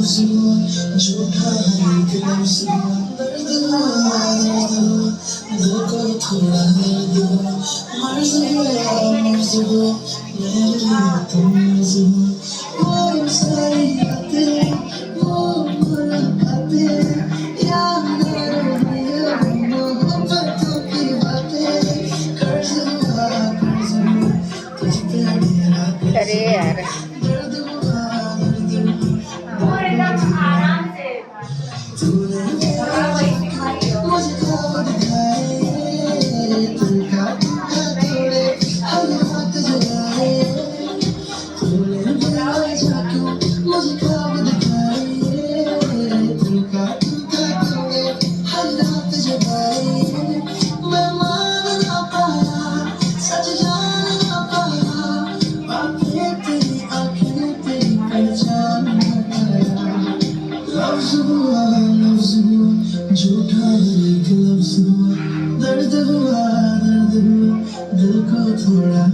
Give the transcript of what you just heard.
हुआ झूठा है एक लफ्ज़ हुआ दर्द हुआ दिल को थोड़ा दर्द हुआ मर्ज़ हुआ मेरे लिए तुम मर्ज़ हुआ वो सारी बातें वो मुलाकातें याद आ रही है मोहब्बतों की बातें कर्ज़ हुआ तुझ पे मेरा अरे यार दर्द हुआ तूने मुझे ख्वाब दिखाए तुमका तोड़े हर वक्त जगाए तूने मुझे ख्वाब दिखाए तुमका तोड़े हर रात जगाए मैं मान ना पाया सच जान ना पाया बातें तेरी आंखें तेरी पहचान ना पाया लफ्ज़ हुआ झूठा एक लफ्ज़ हुआ दर्द हुआ दिल को थोड़ा